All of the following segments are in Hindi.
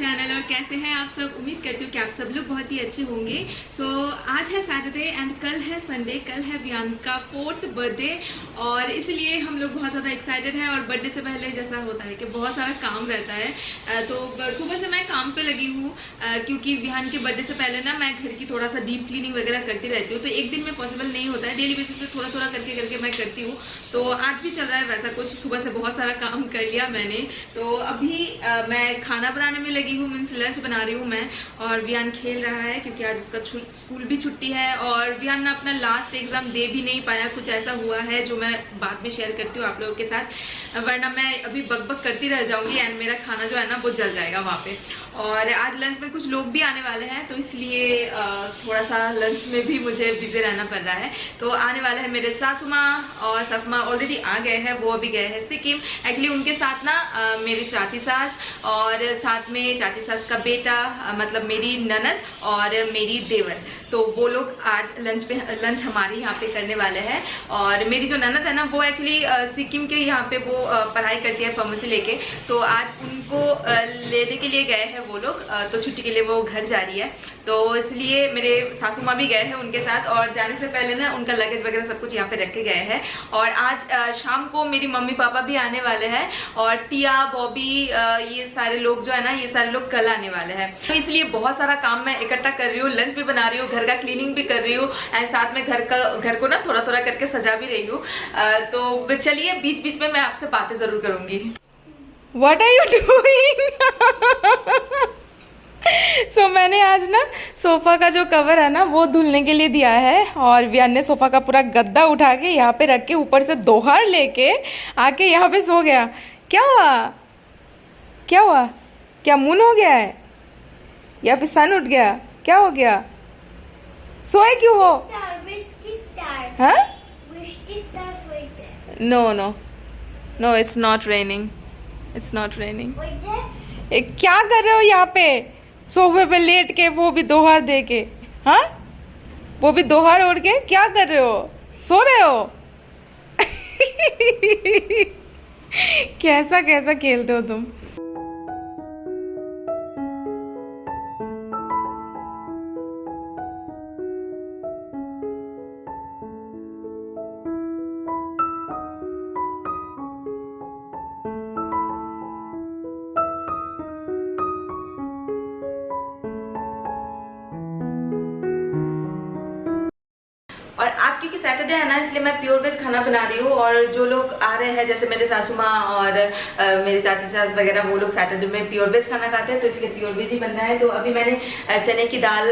चैनल और कैसे हैं आप सब। उम्मीद करती हूँ कि आप सब लोग बहुत ही अच्छे होंगे। आज है सैटरडे एंड कल है संडे। कल है वियान का 4th बर्थडे और इसलिए हम लोग बहुत ज़्यादा एक्साइटेड हैं। और बर्थडे से पहले जैसा होता है कि बहुत सारा काम रहता है, तो सुबह से मैं काम पे लगी हूँ क्योंकि विहान के बर्थडे से पहले ना मैं घर की थोड़ा सा डीप क्लीनिंग वगैरह करती रहती हूँ। तो एक दिन में पॉसिबल नहीं होता है, डेली बेसिस पे थोड़ा थोड़ा करके मैं करती हूँ। तो आज भी चल रहा है वैसा कुछ। सुबह से बहुत सारा काम कर लिया मैंने। तो अभी मैं खाना बनाने में लगी हूँ, मीन्स लंच बना रही हूँ मैं। और विहान खेल रहा है क्योंकि आज उसका स्कूल भी छुट्टी है। और विहान ना अपना लास्ट एग्जाम दे भी नहीं पाया, कुछ ऐसा हुआ है जो मैं बाद में शेयर करती हूँ आप लोगों के साथ, वरना मैं अभी बकबक करती रह जाऊंगी एंड मेरा खाना जो है ना वो जल जाएगा वहाँ पे। और आज लंच में कुछ लोग भी आने वाले हैं, तो इसलिए थोड़ा सा लंच में भी मुझे बिजी रहना पड़ रहा है। तो आने वाले हैं मेरे सासू माँ, और सासू माँ ऑलरेडी आ गए हैं, वो अभी गए हैं सिक्किम। एक्चुअली उनके साथ ना मेरी चाची सास और साथ में चाची सास का बेटा, मतलब मेरी ननद और मेरी देवर, तो वो लोग आज लंच हमारे यहाँ पे करने वाले हैं। और मेरी जो ननद है ना वो एक्चुअली सिक्किम के यहाँ पे वो पढ़ाई करती है फार्मेसी लेके, तो आज उनको लेने के लिए गए हैं वो लोग। तो छुट्टी के लिए वो घर जा रही है, तो इसलिए मेरे सासू माँ भी गए हैं उनके साथ। और जाने से पहले ना उनका लगेज वगैरह सब कुछ यहाँ पे रख के गए हैं। और आज शाम को मेरी मम्मी पापा भी आने वाले हैं, और टिया बॉबी ये सारे लोग जो है ना, ये सारे लोग कल आने वाले हैं। तो इसलिए बहुत सारा काम मैं इकट्ठा कर रही हूँ, लंच भी बना रही हूँ, घर का क्लीनिंग भी कर रही हूँ एंड साथ में घर को ना थोड़ा थोड़ा करके सजा भी रही हूँ। तो चलिए बीच बीच में मैं आपसे बातें जरूर करूंगी। What are you doing? सो मैंने आज ना सोफा का जो कवर है ना वो धुलने के लिए दिया है, और वियान ने सोफा का पूरा गद्दा उठा के यहाँ पे रख के ऊपर से दोहार लेके आके यहाँ पे सो गया। क्या हुआ? क्या हुआ? क्या मुन हो गया है या फिर सन उठ गया? क्या हो गया? सोए क्यों हो? हाँ? No no no, it's not raining, it's not raining. क्या कर रहे हो यहाँ पे सोफे पे लेट के, वो भी दोहार दे के? हाँ, वो भी दोहार ओढ़ के? क्या कर रहे हो? सो रहे हो? कैसा कैसा खेलते हो तुम। और आज क्योंकि सैटरडे है ना, इसलिए मैं प्योर वेज खाना बना रही हूँ। और जो लोग आ रहे हैं जैसे मेरे सासू माँ और मेरे चाची सास वगैरह, वो लोग सैटरडे में प्योर वेज खाना खाते हैं, तो इसलिए प्योर वेज ही बन रहा है। तो अभी मैंने चने की दाल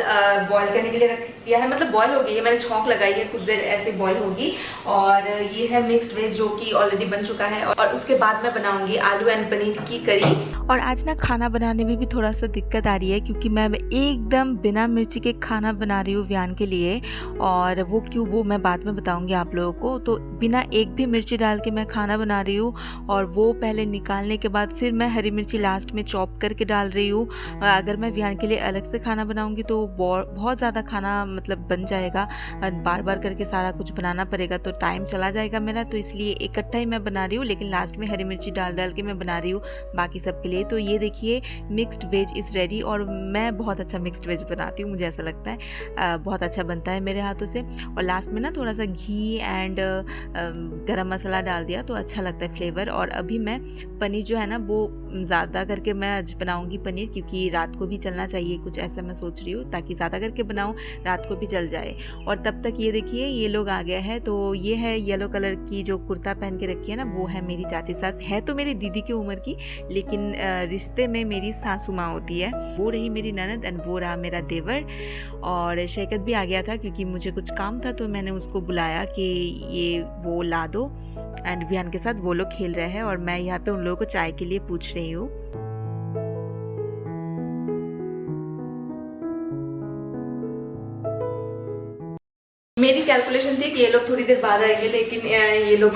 बॉईल करने के लिए रख दिया है, मतलब बॉईल हो गई है, मैंने छौंक लगाई है, कुछ देर ऐसे बॉईल होगी। और ये है मिक्स्ड वेज जो कि ऑलरेडी बन चुका है। और उसके बाद मैं बनाऊंगी आलू एंड पनीर की करी। और आज ना खाना बनाने में भी थोड़ा सा दिक्कत आ रही है क्योंकि मैं एकदम बिना मिर्ची के खाना बना रही हूँ वियान के लिए। और वो क्यों, वो मैं बाद में बताऊंगी आप लोगों को। तो बिना एक भी मिर्ची डाल के मैं खाना बना रही हूँ, और वो पहले निकालने के बाद फिर मैं हरी मिर्ची लास्ट में चॉप करके डाल रही हूँ। अगर मैं वियान के लिए अलग से खाना बनाऊंगी तो बहुत ज़्यादा खाना मतलब बन जाएगा, बार बार करके सारा कुछ बनाना पड़ेगा तो टाइम चला जाएगा मेरा। तो इसलिए इकट्ठा ही मैं बना रही हूँ, लेकिन लास्ट में हरी मिर्ची डाल के मैं बना रही हूँ बाकी सब के लिए। तो ये देखिए मिक्स्ड वेज इज़ रेडी। और मैं बहुत अच्छा मिक्स्ड वेज बनाती हूँ, मुझे ऐसा लगता है बहुत अच्छा बनता है मेरे हाथों से। और लास्ट में ना थोड़ा सा घी एंड गरम मसाला डाल दिया तो अच्छा लगता है फ्लेवर। और अभी मैं पनीर जो है ना वो ज़्यादा करके मैं आज बनाऊंगी पनीर, क्योंकि रात को भी चलना चाहिए, कुछ ऐसा मैं सोच रही हूँ, ताकि ज़्यादा करके बनाऊँ रात को भी चल जाए। और तब तक ये देखिए ये लोग आ गए हैं। तो ये है येलो कलर की जो कुर्ता पहन के रखी है ना, वो है मेरी चाची सास। है तो मेरी दीदी की उम्र की, लेकिन रिश्ते में मेरी सासू माँ होती है। वो रही मेरी ननद एंड वो रहा मेरा देवर। और शैकत भी आ गया था क्योंकि मुझे कुछ काम था, तो मैंने उसको बुलाया कि ये वो ला दो। एंड विहान के साथ वो लोग खेल रहे हैं और मैं यहाँ पे उन लोगों को चाय के लिए पूछ रही हूँ। मेरी कैलकुलेशन थी कि ये लोग थोड़ी देर बाद आएंगे, लेकिन ये लोग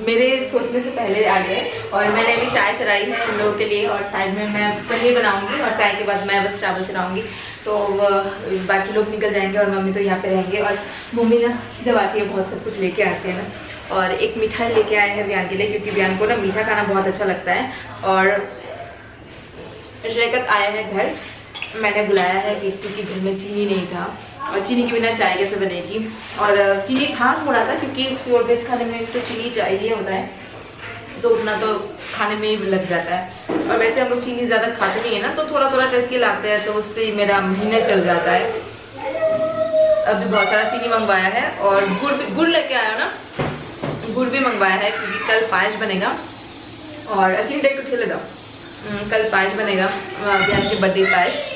मेरे सोचने से पहले आ गए। और मैंने अभी चाय चढ़ाई है इन लोगों के लिए, और साइड में मैं पनीर बनाऊंगी और चाय के बाद मैं बस चावल चढ़ाऊंगी। तो बाकी लोग निकल जाएंगे और मम्मी तो यहाँ पे रहेंगे। और मम्मी ना जब आती है बहुत सब कुछ लेके आते हैं ना। और एक मिठाई लेके आए हैं वियान के लिए, क्योंकि वियान को ना मीठा खाना बहुत अच्छा लगता है। और शैकत आया है घर, मैंने बुलाया है क्योंकि घर में चीनी नहीं था और चीनी के बिना चाय कैसे बनेगी। और चीनी था थोड़ा सा क्योंकि प्योर वेज खाने में तो चीनी चाहिए होता है, तो उतना तो खाने में ही लग जाता है। और वैसे हम लोग चीनी ज़्यादा खाते नहीं है ना, तो थोड़ा थोड़ा करके लाते हैं, तो उससे मेरा महीना चल जाता है। अभी बहुत सारा चीनी मंगवाया है और गुड़ लेके आया ना, गुड़ भी मंगवाया है क्योंकि कल पायस बनेगा। और चीनी डेट को ठेले दो, कल पायस बनेगा, बहन के बर्थडे पायस।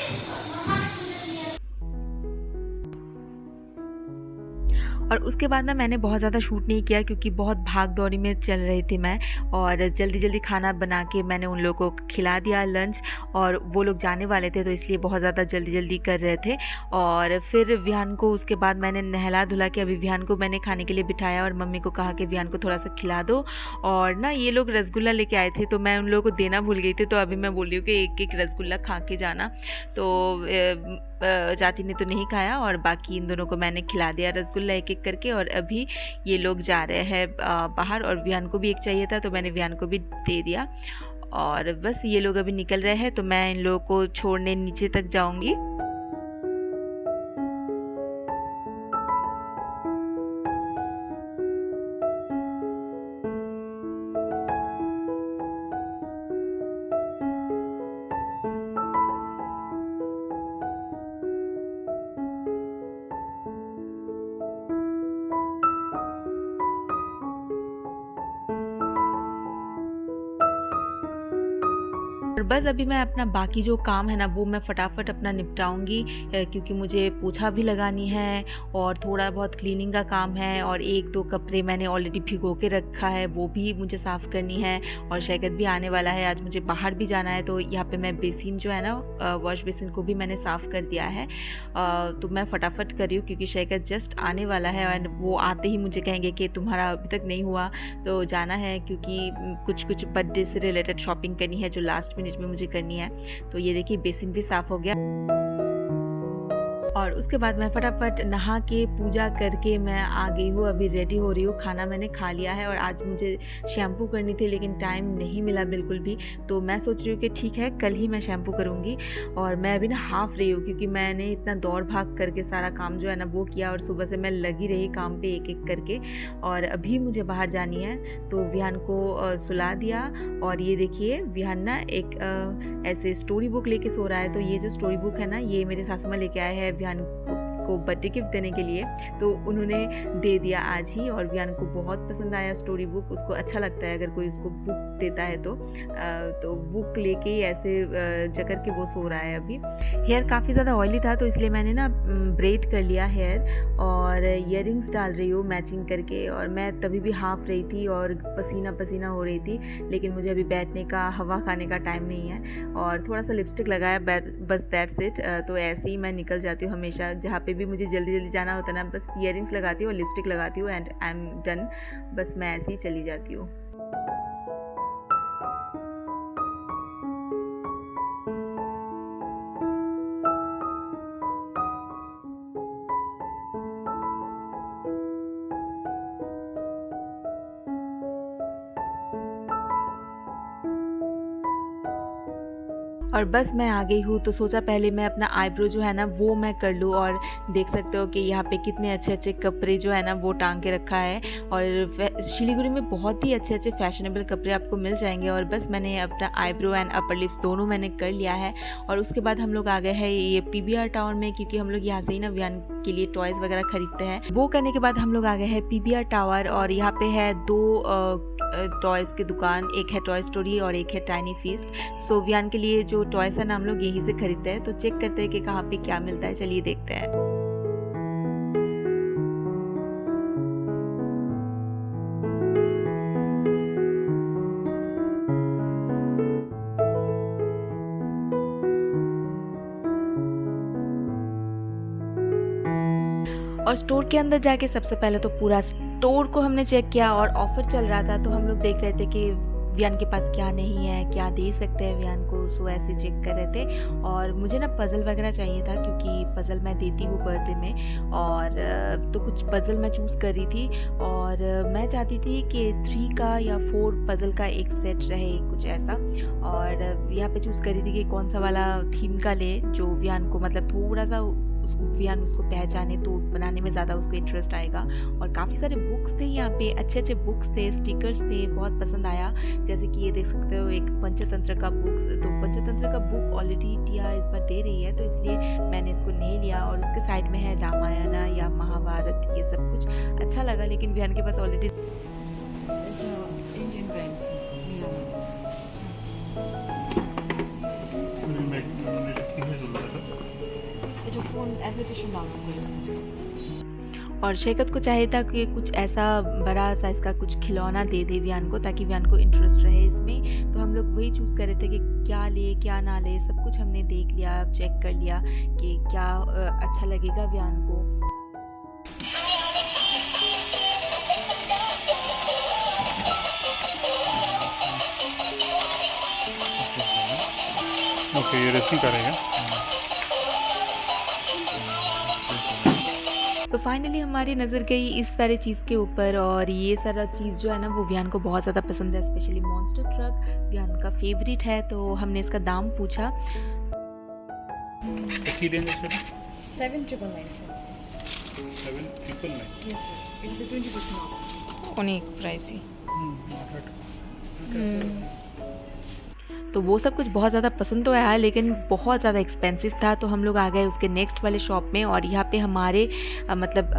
और उसके बाद ना मैंने बहुत ज़्यादा शूट नहीं किया क्योंकि बहुत भाग दौड़ी में चल रही थी मैं, और जल्दी जल्दी खाना बना के मैंने उन लोगों को खिला दिया लंच, और वो लोग जाने वाले थे तो इसलिए बहुत ज़्यादा जल्दी जल्दी कर रहे थे। और फिर विहान को उसके बाद मैंने नहला धुला के अभी विहान को मैंने खाने के लिए बिठाया और मम्मी को कहा कि विहान को थोड़ा सा खिला दो। और ना ये लोग रसगुल्ला लेके आए थे तो मैं उन लोगों को देना भूल गई थी, तो अभी मैं बोल रही हूँ कि एक एक रसगुल्ला खा के जाना। तो चाची ने तो नहीं खाया और बाकी इन दोनों को मैंने खिला दिया रसगुल्ला एक एक करके। और अभी ये लोग जा रहे हैं बाहर, और विहान को भी एक चाहिए था तो मैंने विहान को भी दे दिया। और बस ये लोग अभी निकल रहे हैं तो मैं इन लोगों को छोड़ने नीचे तक जाऊंगी। और बस अभी मैं अपना बाकी जो काम है ना वो मैं फटाफट अपना निपटाऊंगी, क्योंकि मुझे पोछा भी लगानी है और थोड़ा बहुत क्लीनिंग का काम है, और एक दो कपड़े मैंने ऑलरेडी भिगो के रखा है वो भी मुझे साफ़ करनी है। और शैकत भी आने वाला है, आज मुझे बाहर भी जाना है, तो यहाँ पे मैं बेसिन जो है ना वॉश बेसिन को भी मैंने साफ़ कर दिया है। तो मैं फटाफट कर रही हूँ क्योंकि शैकत जस्ट आने वाला है एंड वो आते ही मुझे कहेंगे कि तुम्हारा अभी तक नहीं हुआ, तो जाना है क्योंकि कुछ कुछ बर्थडे से रिलेटेड शॉपिंग करनी है जो लास्ट मिनट में मुझे करनी है। तो ये देखिए बेसिन भी साफ हो गया। और उसके बाद मैं फटाफट नहा के पूजा करके मैं आ गई हूँ, अभी रेडी हो रही हूँ। खाना मैंने खा लिया है और आज मुझे शैम्पू करनी थी लेकिन टाइम नहीं मिला बिल्कुल भी, तो मैं सोच रही हूँ कि ठीक है कल ही मैं शैम्पू करूँगी। और मैं अभी ना हाफ रही हूँ क्योंकि मैंने इतना दौड़ भाग करके सारा काम जो है ना वो किया, और सुबह से मैं लगी रही काम पे एक एक करके। और अभी मुझे बाहर जानी है तो विहान को सुला दिया। और ये देखिए विहान ना एक ऐसे स्टोरी बुक लेके सो रहा है। तो ये जो स्टोरी बुक है ना ये मेरे सासू माँ लेके आए हैं विहान को बर्थडे गिफ्ट देने के लिए, तो उन्होंने दे दिया आज ही। और विहान को बहुत पसंद आया स्टोरी बुक, उसको अच्छा लगता है अगर कोई उसको बुक देता है तो बुक लेके ही ऐसे जकर के वो सो रहा है अभी। हेयर काफ़ी ज़्यादा ऑयली था तो इसलिए मैंने ना ब्रेड कर लिया हेयर, और इयररिंग्स डाल रही हूँ मैचिंग करके। और मैं तभी भी हाफ रही थी और पसीना पसीना हो रही थी, लेकिन मुझे अभी बैठने का हवा खाने का टाइम नहीं है। और थोड़ा सा लिपस्टिक लगाया, बस दैट्स इट। तो ऐसे ही मैं निकल जाती हूँ हमेशा, जहाँ पे भी मुझे जल्दी जल्दी जाना होता है ना, बस इयररिंग्स लगाती हूँ और लिपस्टिक लगाती हूँ एंड आई एम डन। बस मैं ऐसे ही चली जाती हूँ। और बस मैं आ गई हूँ, तो सोचा पहले मैं अपना आईब्रो जो है ना वो मैं कर लूँ। और देख सकते हो कि यहाँ पे कितने अच्छे अच्छे कपड़े जो है ना वो टांग के रखा है। और शिलीगुड़ी में बहुत ही अच्छे अच्छे फैशनेबल कपड़े आपको मिल जाएंगे। और बस मैंने अपना आईब्रो एंड अपर लिप्स दोनों मैंने कर लिया है। और उसके बाद हम लोग आ गए हैं ये PBR टावर में, क्योंकि हम लोग यहाँ से ही ना विहान के लिए टॉयज़ वगैरह खरीदते हैं। वो करने के बाद हम लोग आ गए हैं PBR टावर, और यहाँ पे है दो टॉयज़ की दुकान, एक है टॉय स्टोरी और एक है टाइनी फीस्ट। सो विहान के लिए जो टॉयज़ है ना हम लोग यहीं से खरीदते हैं, तो चेक करते हैं कि कहाँ पे क्या मिलता है। चलिए देखते हैं। और स्टोर के अंदर जाके सबसे पहले तो पूरा स्टोर को हमने चेक किया, और ऑफर चल रहा था तो हम लोग देख रहे थे कि वियान के पास क्या नहीं है, क्या दे सकते हैं वियान को, सो ऐसे चेक कर रहे थे। और मुझे ना पज़ल वगैरह चाहिए था क्योंकि पज़ल मैं देती हूँ बर्थडे में, और तो कुछ पज़ल मैं चूज़ कर रही थी और मैं चाहती थी कि 3 का या 4 पज़ल का एक सेट रहे, कुछ ऐसा। और यहाँ पे चूज़ कर रही थी कि कौन सा वाला थीम का ले जो वियान को मतलब थोड़ा सा वियान उसको पहचाने, तो बनाने में ज़्यादा उसको इंटरेस्ट आएगा। और काफ़ी सारे बुक्स थे यहाँ पे, अच्छे अच्छे बुक्स थे, स्टिकर्स थे, बहुत पसंद आया। जैसे कि ये देख सकते हो एक पंचतंत्र का बुक्स, तो पंचतंत्र का बुक ऑलरेडी टिया इस बार दे रही है, तो इसलिए मैंने इसको नहीं लिया। और उसके साइड में है रामायण या महाभारत, ये सब कुछ अच्छा लगा, लेकिन वियान के पास ऑलरेडी इंडियन ब्रांड्स जो फोन एप्लीकेशन और शैकत को चाहिए था कि कुछ ऐसा बड़ा साइज का कुछ खिलौना दे दे वियान को, ताकि वियान को इंटरेस्ट रहे इसमें। तो हम लोग वही चूज़ कर रहे थे कि क्या ले क्या ना ले, सब कुछ हमने देख लिया, चेक कर लिया कि क्या अच्छा लगेगा वियान को। ओके, ये रेसिंग कर रहे हैं। तो फाइनली हमारी नज़र गई इस सारे चीज़ के ऊपर, और ये सारा चीज़ जो है ना वो वियान को बहुत ज़्यादा पसंद है, स्पेशली मॉन्स्टर ट्रक वियान का फेवरेट है। तो हमने इसका दाम पूछा। की रेंज है sir? 7,999 sir. 7,999 Yes sir. It's a 20% off. অনেক প্রাইসি। not तो वो सब कुछ बहुत ज़्यादा पसंद तो आया, लेकिन बहुत ज़्यादा एक्सपेंसिव था। तो हम लोग आ गए उसके नेक्स्ट वाले शॉप में, और यहाँ पे हमारे मतलब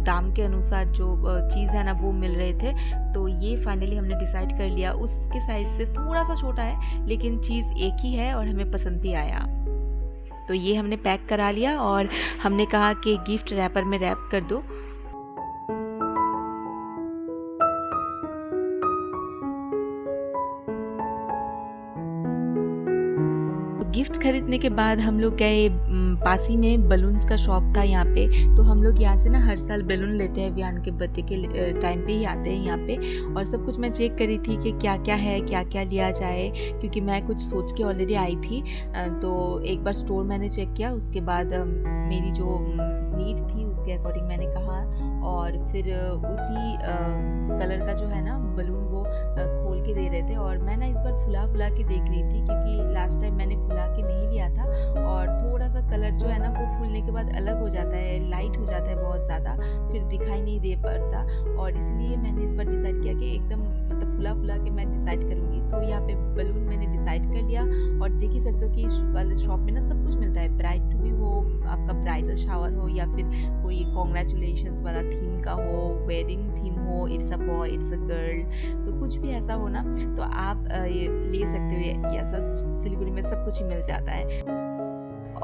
दाम के अनुसार जो चीज़ है ना वो मिल रहे थे। तो ये फाइनली हमने डिसाइड कर लिया, उसके साइज़ से थोड़ा सा छोटा है, लेकिन चीज़ एक ही है और हमें पसंद भी आया। तो ये हमने पैक करा लिया और हमने कहा कि गिफ्ट रैपर में रैप कर दो। गिफ्ट खरीदने के बाद हम लोग गए पास ही में बलून्स का शॉप था यहाँ पे। तो हम लोग यहाँ से ना हर साल बैलून लेते हैं, वियान के बर्थडे के टाइम पे ही आते हैं यहाँ पे। और सब कुछ मैं चेक करी थी कि क्या क्या है, क्या क्या लिया जाए, क्योंकि मैं कुछ सोच के ऑलरेडी आई थी। तो एक बार स्टोर मैंने चेक किया, उसके बाद मेरी जो नीड थी उसके अकॉर्डिंग मैंने कहा, और फिर उसी कलर का जो है ना बलून वो खोल के दे रहे थे। और मैं ना इस बार फुला के देख रही थी, क्योंकि लास्ट टाइम मैंने फुला के नहीं लिया था, और थोड़ा सा कलर जो है ना वो फूलने के बाद अलग हो जाता है, लाइट हो जाता है बहुत ज़्यादा, फिर दिखाई नहीं दे पड़ता। और इसलिए मैंने इस बार डिसाइड किया कि एकदम मतलब फुला के मैं डिसाइड करूँगी। तो यहाँ पे बलून मैंने डिसाइड कर लिया, और देख ही सकते हो कि इस वाले शॉप में ना सब कुछ मिलता है, ब्राइड टू बी हो, आपका ब्राइडल शावर हो, या फिर कोई कॉन्ग्रेचुलेशंस वाला थीम का हो, वेडिंग थीम हो, it's a boy it's a girl, तो कुछ भी ऐसा हो ना तो आप ये ले सकते हो। ये ऐसा सिलीगुड़ी में सब कुछ ही मिल जाता है।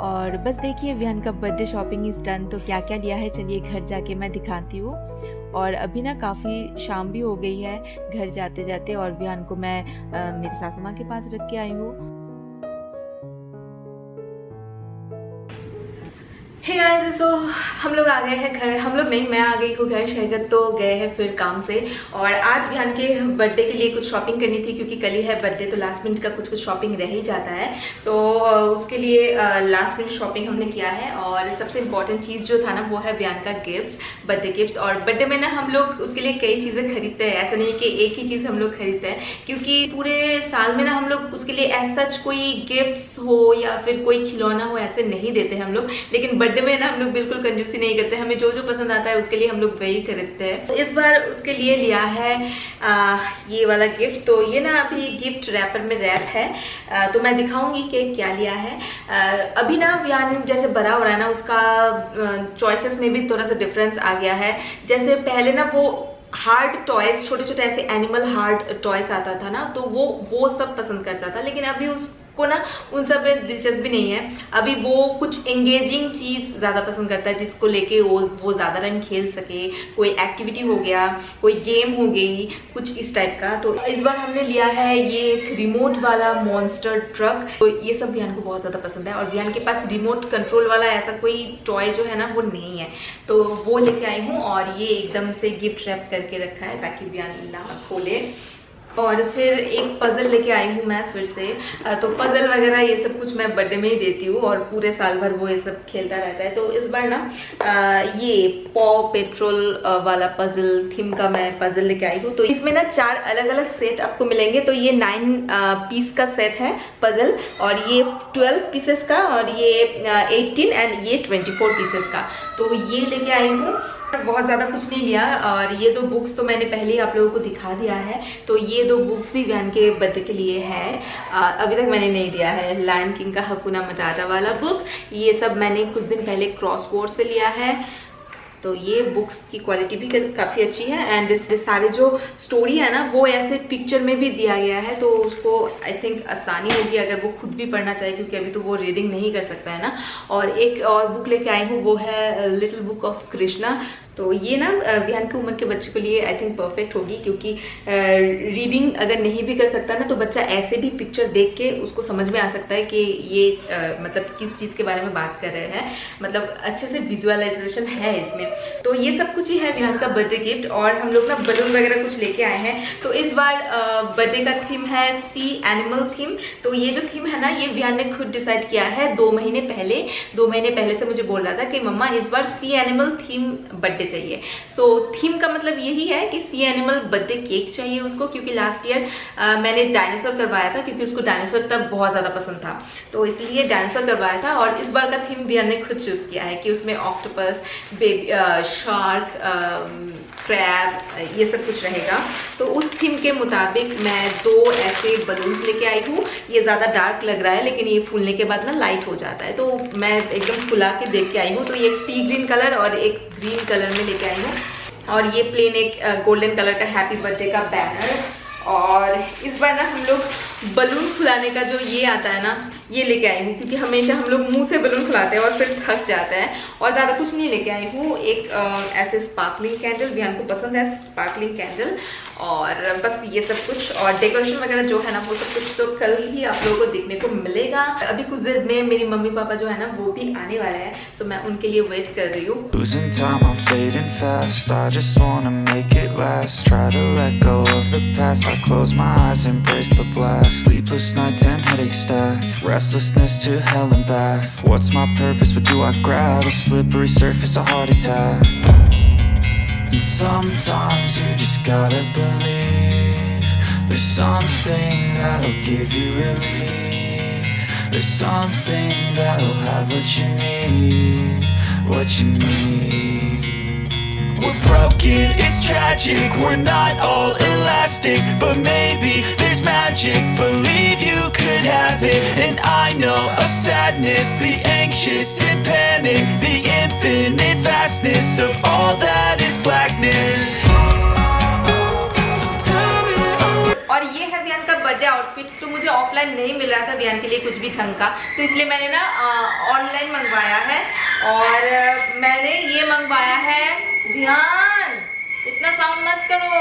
और बस देखिए वियान का बर्थडे शॉपिंग इज़ डन। तो क्या क्या लिया है चलिए घर जाके मैं दिखाती हूँ। और अभी ना काफ़ी शाम भी हो गई है घर जाते जाते, और वियान को मैं मेरी सासू माँ के पास रख के आई हूँ। हे गाइस, सो हम लोग आ गए हैं घर। हम लोग नहीं, मैं आ गई हूँ घर, शहगत तो गए हैं फिर काम से। और आज वियान के बर्थडे के लिए कुछ शॉपिंग करनी थी, क्योंकि कल ही है बर्थडे, तो लास्ट मिनट का कुछ शॉपिंग रह ही जाता है। तो उसके लिए लास्ट मिनट शॉपिंग हमने किया है। और सबसे इम्पॉर्टेंट चीज़ जो था ना वो है वियान का गिफ्ट्स, बर्थडे गिफ्ट्स। और बर्थडे में ना हम लोग उसके लिए कई चीज़ें खरीदते हैं, ऐसा नहीं कि एक ही चीज़ हम लोग खरीदते हैं, क्योंकि पूरे साल में ना हम लोग उसके लिए एज सच कोई गिफ्ट्स हो या फिर कोई खिलौना हो ऐसे नहीं देते हम लोग। लेकिन बर्थडे में ना हम लोग बिल्कुल कंजूसी नहीं करते, हमें जो जो पसंद आता है उसके लिए हम लोग वही खरीदते हैं। तो इस बार उसके लिए लिया है ये वाला गिफ्ट। तो ये ना अभी गिफ्ट रैपर में रैप है, तो मैं दिखाऊंगी कि क्या लिया है। अभी ना वियान जैसे बड़ा हो रहा है ना, उसका चॉइसेस में भी थोड़ा सा डिफरेंस आ गया है। जैसे पहले ना वो हार्ड टॉयज, छोटे छोटे ऐसे एनिमल हार्ड टॉयज आता था ना, तो वो सब पसंद करता था। लेकिन अभी उसको ना उन सब में दिलचस्पी नहीं है। अभी वो कुछ एंगेजिंग चीज ज्यादा पसंद करता है, जिसको लेके वो ज्यादा टाइम खेल सके। कोई एक्टिविटी हो गया, कोई गेम हो गई, कुछ इस टाइप का। तो इस बार हमने लिया है ये एक रिमोट वाला मॉन्स्टर ट्रक। तो ये सब वियान को बहुत ज्यादा पसंद है, और वियान के पास रिमोट कंट्रोल वाला ऐसा कोई टॉय जो है ना वो नहीं है, तो वो लेके आई हूँ। और ये एकदम से गिफ्ट रैप करके रखा है ताकि वियान ना खोले। और फिर एक पज़ल लेके आई हूँ मैं फिर से। तो पज़ल वगैरह ये सब कुछ मैं बर्थडे में ही देती हूँ और पूरे साल भर वो ये सब खेलता रहता है। तो इस बार ना ये पॉ पेट्रोल वाला पज़ल थीम का मैं पज़ल लेके आई हूँ। तो इसमें ना 4 अलग अलग सेट आपको मिलेंगे। तो ये 9 पीस का सेट है पज़ल, और ये 12 पीसेस का, और ये 18 एंड ये 24 पीसेस का। तो ये लेके आई हूँ। बहुत ज़्यादा कुछ नहीं लिया, और ये 2 बुक्स तो मैंने पहले ही आप लोगों को दिखा दिया है। तो ये 2 बुक्स भी वियान के बर्थडे के लिए है। अभी तक मैंने नहीं दिया है। लायन किंग का हकुना मटाटा वाला बुक, ये सब मैंने कुछ दिन पहले क्रॉसवर्ड से लिया है। तो ये बुक्स की क्वालिटी भी काफ़ी अच्छी है, एंड इस सारे जो स्टोरी है ना वो ऐसे पिक्चर में भी दिया गया है। तो उसको आई थिंक आसानी होगी अगर वो खुद भी पढ़ना चाहे, क्योंकि अभी तो वो रीडिंग नहीं कर सकता है ना। और एक और बुक लेके आई हूँ, वो है लिटिल बुक ऑफ कृष्णा। तो ये ना विहान की उम्र के बच्चे के लिए आई थिंक परफेक्ट होगी, क्योंकि रीडिंग अगर नहीं भी कर सकता ना तो बच्चा ऐसे भी पिक्चर देख के उसको समझ में आ सकता है कि ये मतलब किस चीज़ के बारे में बात कर रहे हैं। मतलब अच्छे से विजुअलाइजेशन है इसमें। तो ये सब कुछ ही है विहान का बर्थडे गिफ्ट। और हम लोग ना बलून वगैरह कुछ लेके आए हैं। तो इस बार बर्थडे का थीम है सी एनिमल थीम। तो ये जो थीम है ना ये विहान ने खुद डिसाइड किया है 2 महीने पहले। 2 महीने पहले से मुझे बोल रहा था कि मम्मा इस बार सी एनिमल थीम बर्थडे चाहिए। सो थीम का मतलब यही है कि सी एनिमल बर्थडे केक चाहिए उसको, क्योंकि लास्ट ईयर मैंने डायनासोर करवाया था, क्योंकि उसको डायनासोर तब बहुत ज़्यादा पसंद था। तो इसलिए डायनासोर करवाया था। और इस बार का थीम विहान ने खुद चूज़ किया है कि उसमें ऑक्टोपस, बेबी शार्क, क्रैब, ये सब कुछ रहेगा। तो उस थीम के मुताबिक मैं 2 ऐसे बलून्स लेके आई हूँ। ये ज़्यादा डार्क लग रहा है, लेकिन ये फूलने के बाद ना लाइट हो जाता है। तो मैं एकदम फुला के देख के आई हूँ। तो ये एक सी ग्रीन कलर और एक ग्रीन कलर में लेके आई हूँ। और ये प्लेन एक गोल्डन कलर का हैप्पी बर्थडे का बैनर। और इस बार ना हम लोग बलून फुलाने का जो ये आता है ना ये लेके आई हूँ, क्योंकि हमेशा हम लोग मुंह से बलून फुलाते हैं और फिर थक जाते हैं। और ज़्यादा कुछ नहीं लेके आई हूँ। एक ऐसे स्पार्कलिंग कैंडल, विहान को पसंद है स्पार्कलिंग कैंडल, और बस ये सब कुछ। और डेकोरेशन वगैरह जो है ना वो सब कुछ तो कल ही आप लोगों को देखने को मिलेगा। अभी कुछ देर में मेरी मम्मी पापा जो है ना वो भी आने वाले हैं, तो मैं उनके लिए वेट कर रही हूँ। Losing time, I'm fading fast. I just wanna make it last. Try to let go of the past. I close my eyes, embrace the blast. Sleepless nights and headaches stack. Restlessness to hell and back. What's my purpose? What do I grab? A slippery surface, a heart attack. And sometimes you just gotta believe there's something that'll give you relief. There's something that'll have what you need, what you need. We're broken, it's tragic, we're not all elastic, but maybe there's magic, believe you could have it. And I know of sadness, the anxious and panic, the infinite vastness of all that is blackness. और ये है विहान का बर्थडे आउटफिट। तो मुझे ऑफलाइन नहीं मिल रहा था विहान के लिए कुछ भी ढंग का, तो इसलिए मैंने ना ऑनलाइन मंगवाया है। और मैंने ये मंगवाया है, ध्यान इतना साउंड मत करो।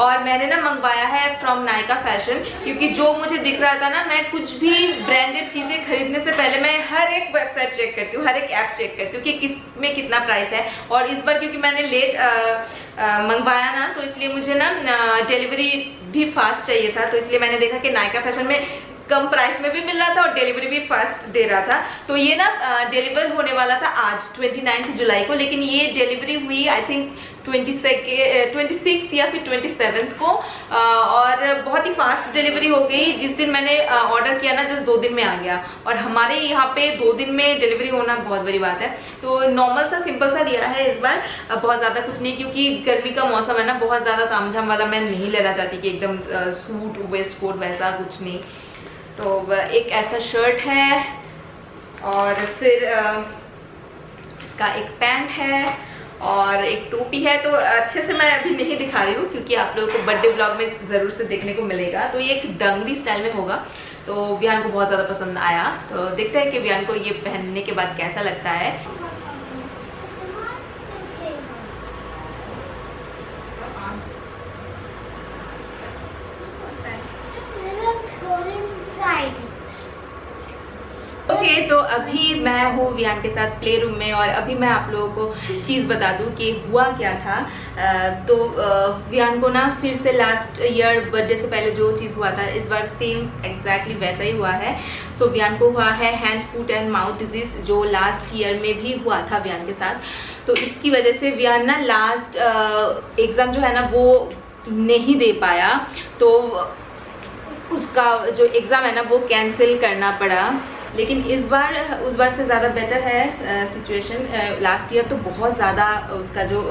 और मैंने ना मंगवाया है फ्रॉम नायका फैशन, क्योंकि जो मुझे दिख रहा था ना, मैं कुछ भी ब्रांडेड चीज़ें खरीदने से पहले मैं हर एक वेबसाइट चेक करती हूँ, हर एक ऐप चेक करती हूँ कि किस में कितना प्राइस है। और इस बार क्योंकि मैंने लेट मंगवाया ना, तो इसलिए मुझे ना डिलीवरी भी फास्ट चाहिए था। तो इसलिए मैंने देखा कि नायका फैशन में कम प्राइस में भी मिल रहा था और डिलीवरी भी फास्ट दे रहा था। तो ये ना डिलीवर होने वाला था आज 29 जुलाई को, लेकिन ये डिलीवरी हुई आई थिंक 26 या फिर 27 को। और बहुत ही फास्ट डिलीवरी हो गई। जिस दिन मैंने ऑर्डर किया ना जस्ट 2 दिन में आ गया। और हमारे यहाँ पे 2 दिन में डिलीवरी होना बहुत बड़ी बात है। तो नॉर्मल सा सिंपल सा लिया है इस बार, बहुत ज़्यादा कुछ नहीं, क्योंकि गर्मी का मौसम है ना, बहुत ज़्यादा तामझाम वाला मैं नहीं लेना चाहती कि एकदम सूट वेस्ट कोट वैसा कुछ नहीं। तो एक ऐसा शर्ट है, और फिर इसका एक पैंट है और एक टोपी है। तो अच्छे से मैं अभी नहीं दिखा रही हूँ, क्योंकि आप लोगों को बर्थडे व्लॉग में ज़रूर से देखने को मिलेगा। तो ये एक डंगरी स्टाइल में होगा। तो विहान को बहुत ज़्यादा पसंद आया। तो देखते हैं कि विहान को ये पहनने के बाद कैसा लगता है। ओके, तो अभी मैं हूँ वियान के साथ प्ले रूम में और अभी मैं आप लोगों को चीज़ बता दूँ कि हुआ क्या था। तो वियान को ना फिर से लास्ट ईयर बर्थडे से पहले जो चीज़ हुआ था इस बार सेम एग्जैक्टली वैसा ही हुआ है। सो वियान को हुआ है hand foot and mouth disease, जो लास्ट ईयर में भी हुआ था वियान के साथ। तो इसकी वजह से वियान ना लास्ट एग्ज़ाम जो है ना वो नहीं दे पाया, तो उसका जो एग्ज़ाम है ना वो कैंसिल करना पड़ा। लेकिन इस बार उस बार से ज़्यादा बेटर है सिचुएशन। लास्ट ईयर तो बहुत ज़्यादा उसका जो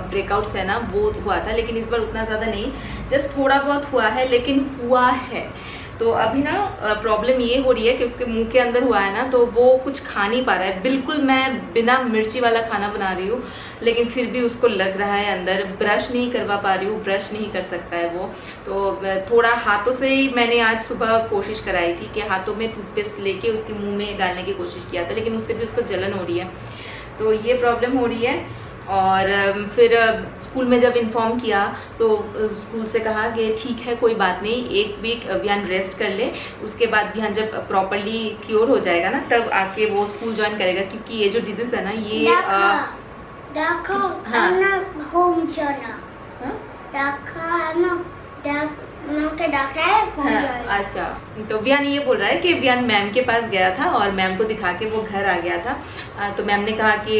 ब्रेकआउट्स है ना वो हुआ था, लेकिन इस बार उतना ज़्यादा नहीं, जस्ट थोड़ा बहुत हुआ है, लेकिन हुआ है। तो अभी ना प्रॉब्लम ये हो रही है कि उसके मुंह के अंदर हुआ है ना, तो वो कुछ खा नहीं पा रहा है बिल्कुल। मैं बिना मिर्ची वाला खाना बना रही हूँ, लेकिन फिर भी उसको लग रहा है अंदर। ब्रश नहीं करवा पा रही हूँ, ब्रश नहीं कर सकता है वो। तो थोड़ा हाथों से ही मैंने आज सुबह कोशिश कराई थी कि हाथों में टूथपेस्ट लेके उसके मुंह में डालने की कोशिश किया था, लेकिन उससे भी उसको जलन हो रही है। तो ये प्रॉब्लम हो रही है। और फिर स्कूल में जब इन्फॉर्म किया तो स्कूल से कहा कि ठीक है कोई बात नहीं, 1 वीक वियान रेस्ट कर ले, उसके बाद वियान जब प्रॉपरली क्योर हो जाएगा ना तब आके वो स्कूल ज्वाइन करेगा। क्योंकि ये जो डिजीज है ना ये अच्छा। तो वियान ये बोल रहा है कि वियान मैम के पास गया था और मैम को दिखा के वो घर आ गया था। तो मैम ने कहा कि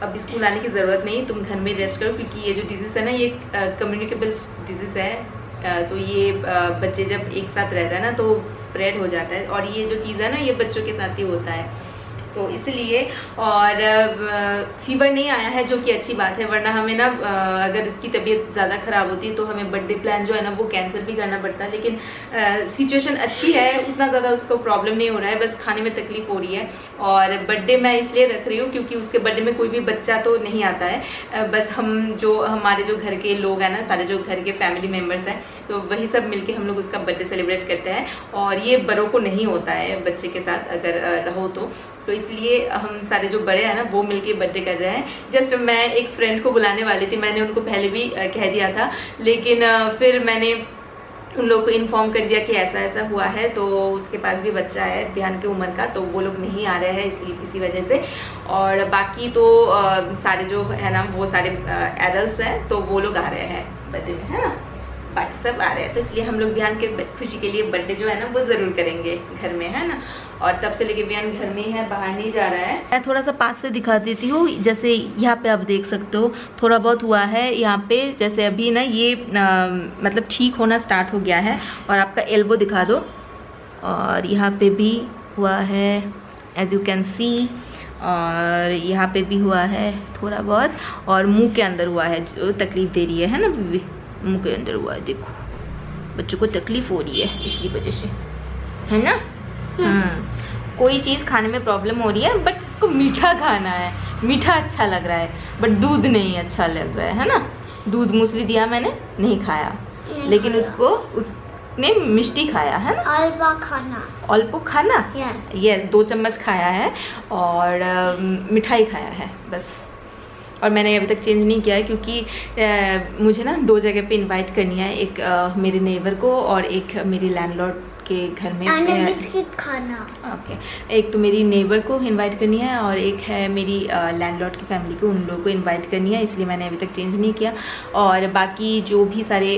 अब स्कूल आने की ज़रूरत नहीं, तुम घर में रेस्ट करो, क्योंकि ये जो डिजीज़ है ना ये कम्युनिकेबल डिजीज़ है। तो ये बच्चे जब एक साथ रहता है ना तो स्प्रेड हो जाता है, और ये जो चीज़ है ना ये बच्चों के साथ ही होता है, तो इसलिए। और फीवर नहीं आया है, जो कि अच्छी बात है, वरना हमें ना अगर इसकी तबीयत ज़्यादा ख़राब होती तो हमें बर्थडे प्लान जो है ना वो कैंसिल भी करना पड़ता। लेकिन सिचुएशन अच्छी है, उतना ज़्यादा उसको प्रॉब्लम नहीं हो रहा है, बस खाने में तकलीफ हो रही है। और बर्थडे मैं इसलिए रख रही हूँ क्योंकि उसके बर्थडे में कोई भी बच्चा तो नहीं आता है, बस हमारे जो घर के लोग हैं ना, सारे जो घर के फैमिली मेम्बर्स हैं, तो वही सब मिलके हम लोग उसका बर्थडे सेलिब्रेट करते हैं। और ये बड़ों को नहीं होता है बच्चे के साथ अगर रहो तो इसलिए हम सारे जो बड़े हैं ना वो मिलके बर्थडे कर रहे हैं। जस्ट मैं एक फ्रेंड को बुलाने वाली थी, मैंने उनको पहले भी कह दिया था, लेकिन फिर मैंने उन लोगों को इन्फॉर्म कर दिया कि ऐसा ऐसा हुआ है, तो उसके पास भी बच्चा है वियान की उम्र का, तो वो लोग नहीं आ रहे हैं इसी वजह से। और बाकी तो सारे जो है ना वो सारे एडल्ट हैं, तो वो लोग आ रहे हैं बर्थडे में, है ना, बाकी सब आ रहे हैं। तो इसलिए हम लोग वियान के खुशी के लिए बर्थडे जो है ना वो ज़रूर करेंगे घर में, है ना। और तब से लेके वियान घर में ही है, बाहर नहीं जा रहा है। मैं थोड़ा सा पास से दिखा देती हूँ। जैसे यहाँ पे आप देख सकते हो थोड़ा बहुत हुआ है यहाँ पे, जैसे अभी ना ये मतलब ठीक होना स्टार्ट हो गया है। और आपका एल्बो दिखा दो, और यहाँ पे भी हुआ है एज यू कैन सी, और यहाँ पे भी हुआ है थोड़ा बहुत, और मुंह के अंदर हुआ है जो तकलीफ दे रही है ना बीबी, मुंह के अंदर हुआ है, देखो बच्चों को तकलीफ हो रही है इसकी वजह से, है ना। कोई चीज़ खाने में प्रॉब्लम हो रही है, बट इसको मीठा खाना है, मीठा अच्छा लग रहा है, बट दूध नहीं अच्छा लग रहा है ना। दूध मूसली दिया मैंने, नहीं खाया, लेकिन उसने मिष्टी खाया है ना, अल्पो खाना, यस 2 चम्मच खाया है, और मिठाई खाया है बस। और मैंने अभी तक चेंज नहीं किया है क्योंकि मुझे ना 2 जगह पे इनवाइट करनी है, एक मेरे नेबर को और एक मेरी लैंडलॉर्ड के घर में खाना। ओके, एक तो मेरी नेबर को इनवाइट करनी है और एक है मेरी लैंडलॉर्ड की फैमिली को, उन लोगों को इनवाइट करनी है, इसलिए मैंने अभी तक चेंज नहीं किया। और बाकी जो भी सारे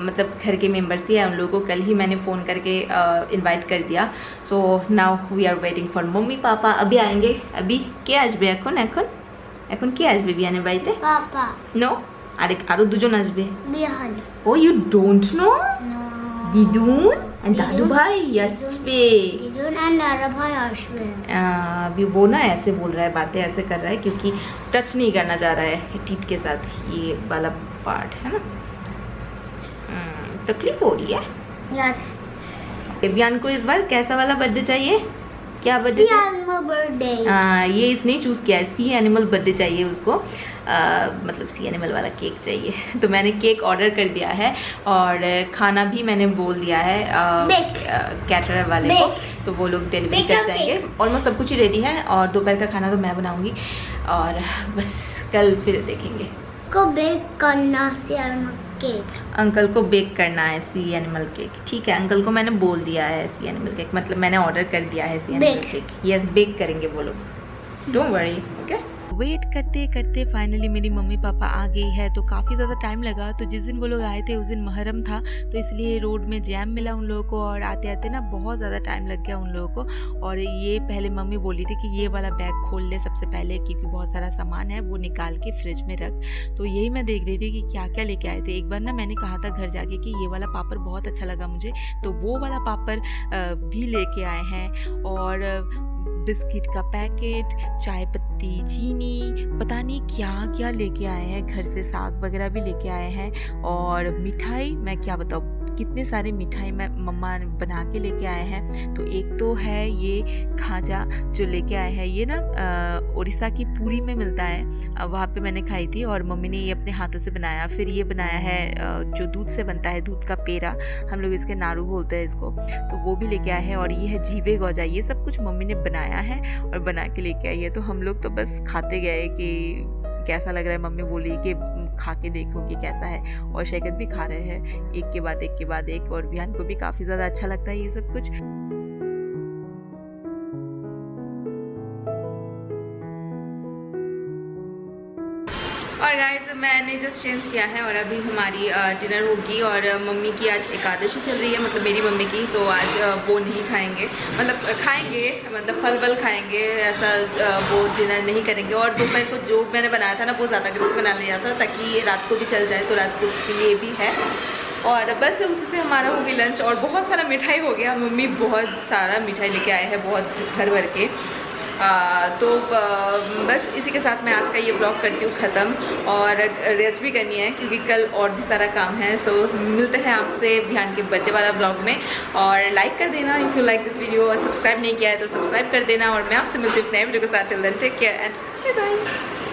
मतलब घर के मेंबर्स थे उन लोगों को कल ही मैंने फ़ोन करके इनवाइट कर दिया। So now we are waiting for mummy papa, अभी आएंगे। अभी क्या आसबे এখন কে আসবে বিয়ানের বাড়িতে? পাপা। নো, আরো দুজন আসবে। বিয়ান। ও ইউ ডোন্ট নো? নো। দিদুন আর দাদু ভাই আসবে। दिदुन और दादा भाई आशबे। अभी वो ना ऐसे बोल रहा है, बातें ऐसे कर रहा है क्योंकि टच नहीं करना चाह रहा है टीथ के साथ, ये वाला पार्ट है ना। तकलीफ हो रही है। यस। बियान को इस बार कैसा वाला बर्थडे चाहिए? क्या बर्थडे बर्थडे? ये इसने चूज़ किया है, सी एनिमल बर्थडे चाहिए उसको, मतलब सी एनिमल वाला केक चाहिए। तो मैंने केक ऑर्डर कर दिया है और खाना भी मैंने बोल दिया है कैटरर वाले को, तो वो लोग डिलीवरी कर जाएंगे। ऑलमोस्ट सब कुछ ही रेडी है और दोपहर का खाना तो मैं बनाऊंगी और बस कल फिर देखेंगे। को बेक करना सी एनिमल cake. अंकल को बेक करना है सी एनिमल केक। ठीक है, अंकल को मैंने बोल दिया है सी एनिमल केक, मतलब मैंने ऑर्डर कर दिया है sea animal Bake. Cake. Yes, bake करेंगे वो लोग, डोंट वरी। ओके, वेट करते करते फाइनली मेरी मम्मी पापा आ गई है। तो काफ़ी ज़्यादा टाइम लगा। तो जिस दिन वो लोग आए थे उस दिन मुहर्रम था, तो इसलिए रोड में जैम मिला उन लोगों को, और आते आते ना बहुत ज़्यादा टाइम लग गया उन लोगों को। और ये पहले मम्मी बोली थी कि ये वाला बैग खोल ले सबसे पहले, क्योंकि बहुत सारा सामान है वो निकाल के फ्रिज में रख। तो यही मैं देख रही थी कि क्या क्या लेके आए थे। एक बार ना मैंने कहा था घर जाके कि ये वाला पापड़ बहुत अच्छा लगा मुझे, तो वो वाला पापड़ भी लेके आए हैं। और बिस्किट का पैकेट, चाय पत्ती, चीनी, पता नहीं क्या क्या लेके आए हैं घर से, साग वगैरह भी लेके आए हैं। और मिठाई, मैं क्या बताऊँ, कितने सारे मिठाई मैं मम्मा बना के लेके आए हैं। तो एक तो है ये खाजा जो लेके आए हैं, ये ना उड़ीसा की पूरी में मिलता है, वहाँ पे मैंने खाई थी और मम्मी ने ये अपने हाथों से बनाया। फिर ये बनाया है जो दूध से बनता है, दूध का पेड़ा, हम लोग इसके नाड़ू बोलते हैं इसको, तो वो भी लेके आए हैं। और ये है जीवे गौजा, ये सब कुछ मम्मी ने बनाया है और बना के लेके आई है। तो हम लोग तो बस खाते गए कि कैसा लग रहा है। मम्मी बोली कि खा के देखो कि कैसा है, और शैकत भी खा रहे हैं एक के बाद एक, और विहान को भी काफ़ी ज़्यादा अच्छा लगता है ये सब कुछ। और गाइस मैंने जस्ट चेंज किया है और अभी हमारी डिनर होगी। और मम्मी की आज एकादशी चल रही है, मतलब मेरी मम्मी की, तो आज वो नहीं खाएंगे, मतलब खाएंगे, मतलब फल वल खाएंगे, ऐसा वो डिनर नहीं करेंगे। और दोपहर को जो मैंने बनाया था ना वो ज़्यादा करके बना लिया था ताकि रात को भी चल जाए, तो रात को के लिए भी है। और बस उसी से हमारा हो गया लंच। और बहुत सारा मिठाई हो गया, मम्मी बहुत सारा मिठाई लेके आए हैं, बहुत भर भर के। तो बस इसी के साथ मैं आज का ये ब्लॉग करती हूँ ख़त्म, और रेस्ट भी करनी है क्योंकि कल और भी सारा काम है। सो मिलते हैं आपसे ध्यान के बर्थडे वाला ब्लॉग में। और लाइक कर देना if you like this video, और सब्सक्राइब नहीं किया है तो सब्सक्राइब कर देना। और मैं आपसे मिलती हूँ नए वीडियो के साथ। Till then take care and bye bye.